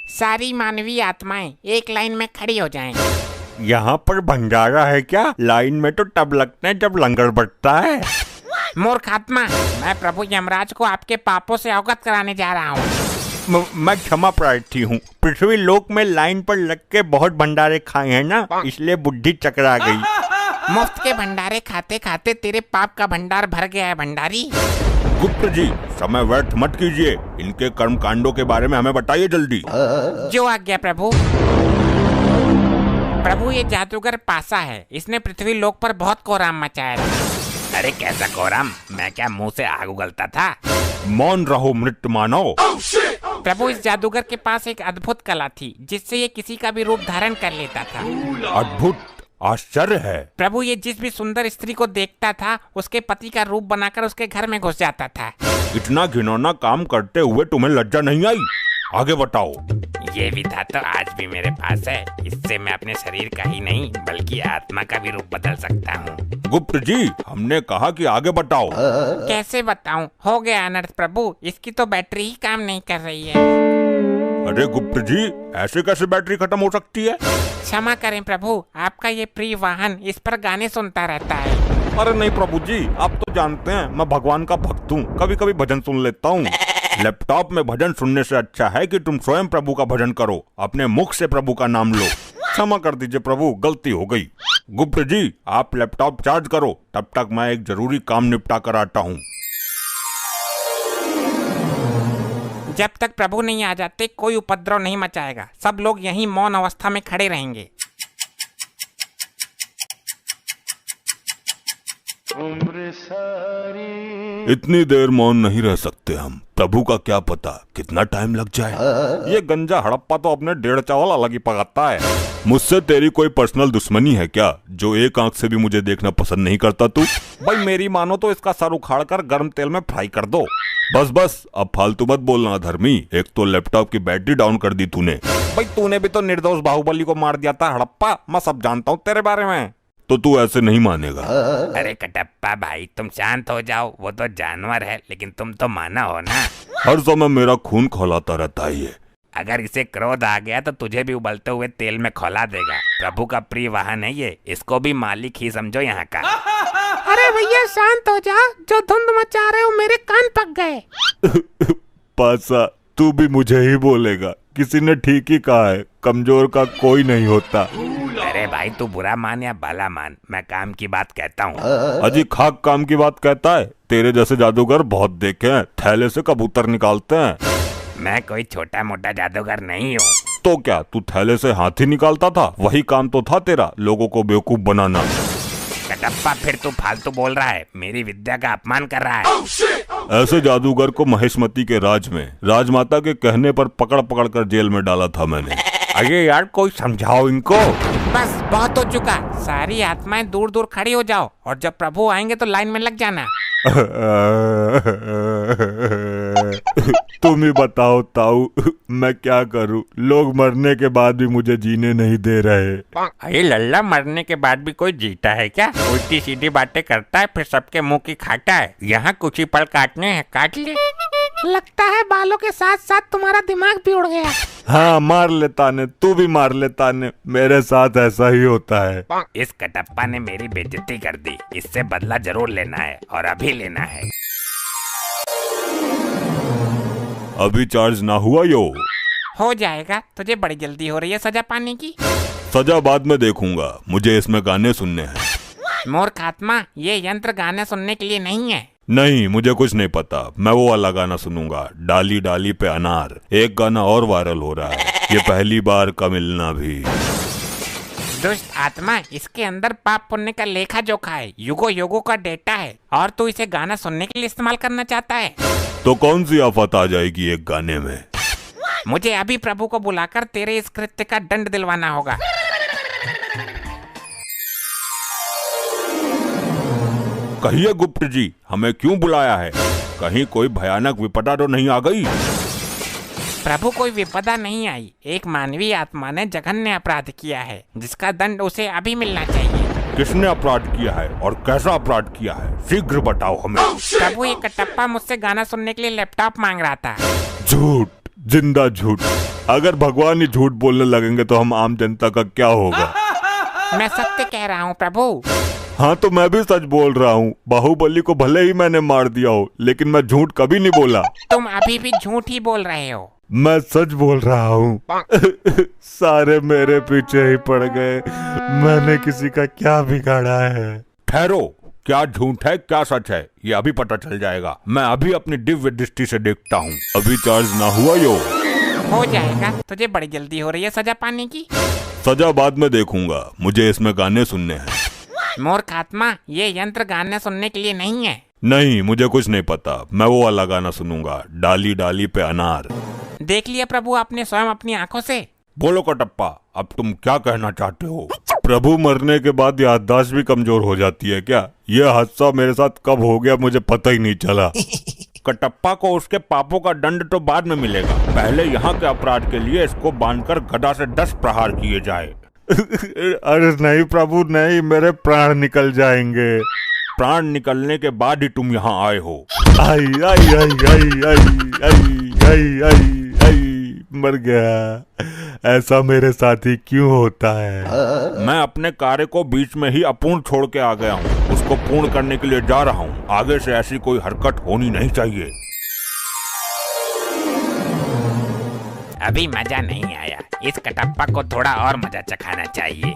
सारी मानवीय आत्माएं एक लाइन में खड़ी हो जाएं। यहाँ पर भंडारा है क्या? लाइन में तो तब लगते हैं जब लंगर बटता है। मूर्ख आत्मा, मैं प्रभु यमराज को आपके पापों से अवगत कराने जा रहा हूँ। मैं क्षमा प्रार्थी हूँ। पृथ्वी लोक में लाइन पर लग के बहुत भंडारे खाए हैं ना, इसलिए बुद्धि चकरा गई। मुफ्त के भंडारे खाते खाते तेरे पाप का भंडार भर गया है भंडारी। गुप्त जी, समय व्यर्थ मत कीजिए। इनके कर्म कांडों के बारे में हमें बताइए जल्दी। जो आज्ञा प्रभु। प्रभु, ये जादूगर पासा है। इसने पृथ्वी लोक पर बहुत कोहराम मचाया था। अरे कैसा कोहराम? मैं क्या मुंह से आग उगलता था? मौन रहो मृत मानव। प्रभु, इस जादूगर के पास एक अद्भुत कला थी जिससे ये किसी का भी रूप धारण कर लेता था। अद्भुत? आश्चर्य है। प्रभु, ये जिस भी सुंदर स्त्री को देखता था उसके पति का रूप बनाकर उसके घर में घुस जाता था। इतना घिनौना काम करते हुए तुम्हें लज्जा नहीं आई? आगे बताओ। ये विधा तो आज भी मेरे पास है। इससे मैं अपने शरीर का ही नहीं बल्कि आत्मा का भी रूप बदल सकता हूँ। गुप्त जी, हमने कहा कि आगे बताओ। कैसे बताऊं? हो गया अनर्थ प्रभु, इसकी तो बैटरी ही काम नहीं कर रही है। अरे गुप्त जी, ऐसे कैसे बैटरी खत्म हो सकती है? क्षमा करें प्रभु, आपका ये प्रिय वाहन इस पर गाने सुनता रहता है। अरे नहीं प्रभु जी, आप तो जानते हैं मैं भगवान का भक्त हूँ, कभी कभी भजन सुन लेता हूँ। लैपटॉप में भजन सुनने से अच्छा है कि तुम स्वयं प्रभु का भजन करो, अपने मुख से प्रभु का नाम लो। क्षमा कर दीजिए प्रभु, गलती हो गई। गुप्त जी, आप लैपटॉप चार्ज करो, तब तक मैं एक जरूरी काम निपटा कर आता हूँ। जब तक प्रभु नहीं आ जाते कोई उपद्रव नहीं मचाएगा। सब लोग यहीं मौन अवस्था में खड़े रहेंगे। इतनी देर मौन नहीं रह सकते हम। प्रभु का क्या पता कितना टाइम लग जाए। ये गंजा हड़प्पा तो अपने 1.5 चावल अलग ही पकाता है। मुझसे तेरी कोई पर्सनल दुश्मनी है क्या, जो एक आंख से भी मुझे देखना पसंद नहीं करता तू? भाई मेरी मानो तो इसका सर उखाड़ कर गर्म तेल में फ्राई कर दो। बस बस, अब फालतू मत बोलना धर्मी। एक तो लैपटॉप की बैटरी डाउन कर दी तूने। भाई तूने भी तो निर्दोष बाहुबली को मार दिया था हड़प्पा, मैं सब जानता हूँ तेरे बारे में। तो तू ऐसे नहीं मानेगा। अरे कटप्पा भाई, तुम शांत हो जाओ। वो तो जानवर है लेकिन तुम तो माना हो ना। हर समय मेरा खून खौलाता रहता है ये। अगर इसे क्रोध आ गया तो तुझे भी उबलते हुए तेल में खौला देगा। प्रभु का प्रिय वाहन है ये, इसको भी मालिक ही समझो यहाँ का। अरे भैया शांत हो जा, जो धुंध मचा रहे हो मेरे कान पक गए। पासा, तू भी मुझे ही बोलेगा? किसी ने ठीक ही कहा है, कमजोर का कोई नहीं होता। अरे भाई, तू बुरा मान या भला मान, मैं काम की बात कहता हूँ। अजी खाक काम की बात कहता है? तेरे जैसे जादूगर बहुत देखे हैं, थैले से कबूतर निकालते हैं। मैं कोई छोटा मोटा जादूगर नहीं हूँ। तो क्या तू थैले से हाथी निकालता था? वही काम तो था तेरा, लोगों को बेवकूफ बनाना। कटप्पा, फिर तू फालतू बोल रहा है, मेरी विद्या का अपमान कर रहा है। ऐसे जादूगर को महेशमती के राज में राजमाता के कहने पर पकड़ पकड़ कर जेल में डाला था मैंने। अरे यार, कोई समझाओ इनको। बस बहुत हो चुका, सारी आत्माएं दूर दूर खड़ी हो जाओ और जब प्रभु आएंगे तो लाइन में लग जाना। तुम ही बताओ ताऊ, मैं क्या करूं? लोग मरने के बाद भी मुझे जीने नहीं दे रहे। अरे लल्ला, मरने के बाद भी कोई जीता है क्या? उल्टी सीधी बातें करता है फिर सबके मुंह की खाता है। यहाँ कुछ ही पल काटने हैं, काट ले। लगता है बालों के साथ साथ तुम्हारा दिमाग भी उड़ गया। हाँ, मार लेता ने, तू भी मार लेता ने, मेरे साथ ऐसा ही होता है। इस कटप्पा ने मेरी बेइज्जती कर दी, इससे बदला जरूर लेना है और अभी लेना है। अभी चार्ज ना हुआ यो? हो जाएगा, तुझे बड़ी जल्दी हो रही है सजा पाने की। सजा बाद में देखूंगा, मुझे इसमें गाने सुनने हैं। मूर्ख आत्मा, ये यंत्र गाने सुनने के लिए नहीं है। नहीं, मुझे कुछ नहीं पता। मैं वो वाला गाना सुनूंगा, डाली डाली पे अनार। एक गाना और वायरल हो रहा है, ये पहली बार का मिलना भी। दुष्ट आत्मा, इसके अंदर पाप पुण्य का लेखा जोखा है, युगों युगों का डेटा है और तू इसे गाना सुनने के लिए इस्तेमाल करना चाहता है। तो कौन सी आफत आ जाएगी एक गाने में? मुझे अभी प्रभु को बुलाकर तेरे इस कृत्य का दंड दिलवाना होगा। कहिए गुप्त जी, हमें क्यों बुलाया है? कहीं कोई भयानक विपदा तो नहीं आ गई? प्रभु, कोई विपदा नहीं आई। एक मानवीय आत्मा ने जघन्य अपराध किया है जिसका दंड उसे अभी मिलना चाहिए। किसने अपराध किया है और कैसा अपराध किया है? शीघ्र बताओ हमें। प्रभु, ये कटप्पा मुझसे गाना सुनने के लिए लैपटॉप मांग रहा था। झूठ, जिंदा झूठ। अगर भगवान ही झूठ बोलने लगेंगे तो हम आम जनता का क्या होगा? मैं सत्य कह रहा हूँ प्रभु। हाँ तो मैं भी सच बोल रहा हूँ। बाहुबली को भले ही मैंने मार दिया हो, लेकिन मैं झूठ कभी नहीं बोला। तुम अभी भी झूठ ही बोल रहे हो। मैं सच बोल रहा हूँ। सारे मेरे पीछे ही पड़ गए। मैंने किसी का क्या बिगाड़ा है? ठहरो, क्या झूठ है क्या सच है ये अभी पता चल जाएगा। मैं अभी अपनी दिव्य दृष्टि से देखता हूँ। अभी चार्ज ना हुआ यो? हो जाएगा, तुझे बड़ी जल्दी हो रही है सजा पाने की। सजा बाद में देखूंगा, मुझे इसमें गाने सुनने हैं। मूर्ख आत्मा, ये यंत्र गाने सुनने के लिए नहीं है। नहीं, मुझे कुछ नहीं पता। मैं वो वाला गाना सुनूंगा, डाली डाली पे अनार। देख लिया प्रभु आपने स्वयं अपनी आंखों से। बोलो कटप्पा, अब तुम क्या कहना चाहते हो? प्रभु मरने के बाद याददाश्त भी कमजोर हो जाती है क्या? यह हादसा मेरे साथ कब हो गया मुझे पता ही नहीं चला। कटप्पा को उसके पापों का दंड तो बाद में मिलेगा। पहले यहाँ के अपराध के लिए इसको बांधकर गदा से 10 प्रहार किए जाए। अरे नहीं प्रभु नहीं, मेरे प्राण निकल जाएंगे। प्राण निकलने के बाद ही तुम यहाँ आए हो। आई आई आई आई आई आई आई आई आई मर गया। ऐसा मेरे साथ ही क्यों होता है? मैं अपने कार्य को बीच में ही अपूर्ण छोड़ के आ गया हूँ। उसको पूर्ण करने के लिए जा रहा हूँ। आगे से ऐसी कोई हरकत होनी नहीं चाहिए। अभी मजा नहीं आया, इस कटप्पा को थोड़ा और मजा चखाना चाहिए।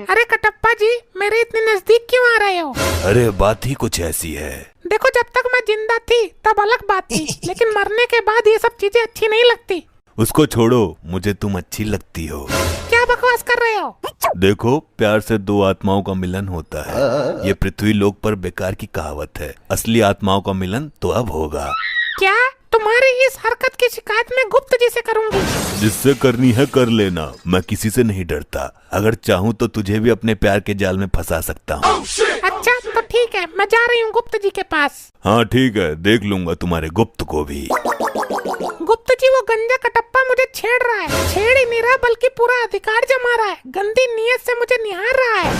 अरे कटप्पा जी, मेरे इतने नजदीक क्यों आ रहे हो? अरे बात ही कुछ ऐसी है। देखो, जब तक मैं जिंदा थी तब अलग बात थी, लेकिन मरने के बाद ये सब चीजें अच्छी नहीं लगती। उसको छोड़ो, मुझे तुम अच्छी लगती हो। क्या बकवास कर रहे हो? देखो, प्यार से दो आत्माओं का मिलन होता है। ये पृथ्वी लोक पर बेकार की कहावत है। असली आत्माओं का मिलन तो अब होगा। क्या? तुम्हारी इस हरकत की शिकायत मैं गुप्त जी से करूंगी। जिससे करनी है कर लेना, मैं किसी से नहीं डरता। अगर चाहूँ तो तुझे भी अपने प्यार के जाल में फंसा सकता हूँ। अच्छा तो ठीक है, मैं जा रही हूँ गुप्त जी के पास। हाँ ठीक है, देख लूंगा तुम्हारे गुप्त को भी। गुप्त जी, वो गंजा कटप्पा मुझे छेड़ रहा है। छेड़ ही नहीं रहा बल्कि पूरा अधिकार जमा रहा है। गंदी नीयत से मुझे निहार रहा है।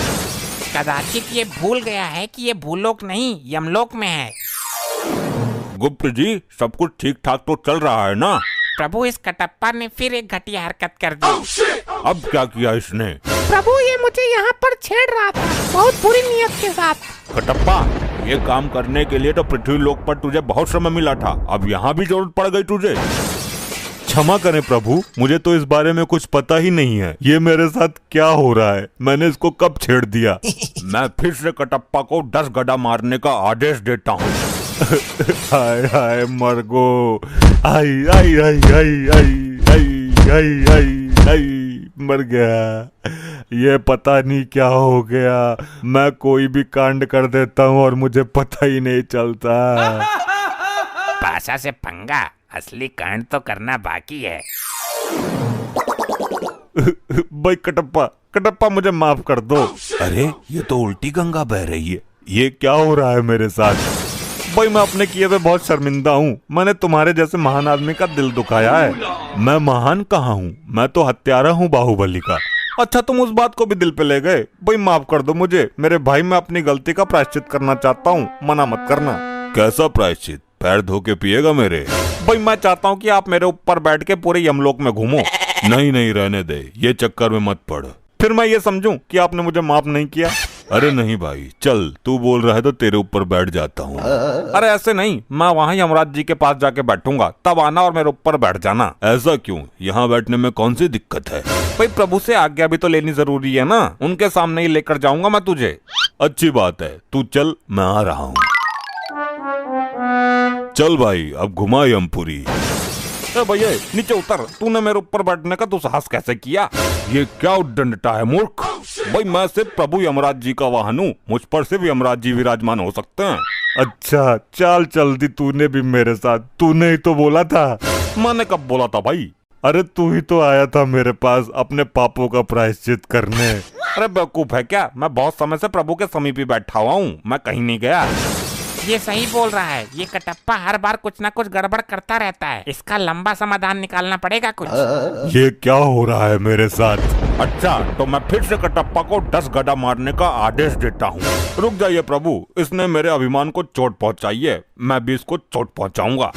कदाचित ये भूल गया है कि ये भूलोक नहीं यमलोक में है। गुप्त जी, सब कुछ ठीक ठाक तो चल रहा है ना? प्रभु, इस कटप्पा ने फिर एक घटिया हरकत कर दी। अब क्या किया इसने? प्रभु, ये मुझे यहाँ पर छेड़ रहा था बहुत बुरी नीयत के साथ। कटप्पा, ये काम करने के लिए तो पृथ्वी लोक पर तुझे बहुत समय मिला था। अब यहाँ भी जरूरत पड़ गई तुझे। क्षमा करें प्रभु, मुझे तो इस बारे में कुछ पता ही नहीं है। ये मेरे साथ क्या हो रहा है? मैंने इसको कब छेड़ दिया? मैं फिर से कटप्पा को 10 गदा मारने का आदेश देता हूँ। हाय हाय मरगो, आई आई आई आई आई आई आई आई आई मर गया। ये पता नहीं क्या हो गया। मैं कोई भी कांड कर देता हूँ और मुझे पता ही नहीं चलता। पासा से पंगा, असली कांड तो करना बाकी है। भाई कटप्पा, कटप्पा मुझे माफ कर दो। अरे ये तो उल्टी गंगा बह रही है। ये क्या हो रहा है मेरे साथ? भाई मैं अपने किए पे बहुत शर्मिंदा हूँ। मैंने तुम्हारे जैसे महान आदमी का दिल दुखाया है। मैं महान कहाँ हूँ? मैं तो हत्यारा हूँ बाहुबली का। अच्छा तुम उस बात को भी दिल पे ले गए। भाई माफ कर दो मुझे मेरे भाई। मैं अपनी गलती का प्रायश्चित करना चाहता हूँ, मना मत करना। कैसा प्रायश्चित? पैर धो के पिएगा मेरे? भाई मैं चाहता हूँ कि आप मेरे ऊपर बैठ के पूरे यमलोक में घूमो। नहीं नहीं रहने दे, ये चक्कर में मत पड़। फिर मैं ये समझूं कि आपने मुझे माफ नहीं किया? अरे नहीं भाई, चल तू बोल रहा है तो तेरे ऊपर बैठ जाता हूँ। अरे ऐसे नहीं, मैं वहाँ यमराज जी के पास जाके बैठूंगा, तब आना और मेरे ऊपर बैठ जाना। ऐसा क्यों? यहाँ बैठने में कौन सी दिक्कत है? भाई प्रभु से आज्ञा भी तो लेनी जरूरी है ना। उनके सामने ही लेकर जाऊंगा मैं तुझे। अच्छी बात है, तू चल, मैं आ रहा हूँ। चल भाई, अब घुमा यमपुरी। भैया नीचे उतर। तूने मेरे ऊपर बैठने का दुस्साहस कैसे किया? ये क्या उद्दंडता है मूर्ख। भाई मैं सिर्फ प्रभु यमराज जी का वाहन हूँ। मुझ पर सिर्फ यमराज जी विराजमान हो सकते हैं। अच्छा चाल चल दी तूने भी मेरे साथ। तूने ही तो बोला था। मैंने कब बोला था भाई? अरे तू ही तो आया था मेरे पास अपने पापों का प्रायश्चित करने। अरे बेवकूफ है क्या? मैं बहुत समय से प्रभु के समीप ही बैठा हुआ हूँ, मैं कहीं नहीं गया। ये सही बोल रहा है। ये कटप्पा हर बार कुछ ना कुछ गड़बड़ करता रहता है। इसका लंबा समाधान निकालना पड़ेगा कुछ। ये क्या हो रहा है मेरे साथ? अच्छा तो मैं फिर से कटप्पा को 10 गदा मारने का आदेश देता हूँ। रुक जाइए प्रभु, इसने मेरे अभिमान को चोट पहुँचाई है, मैं भी इसको चोट पहुँचाऊंगा।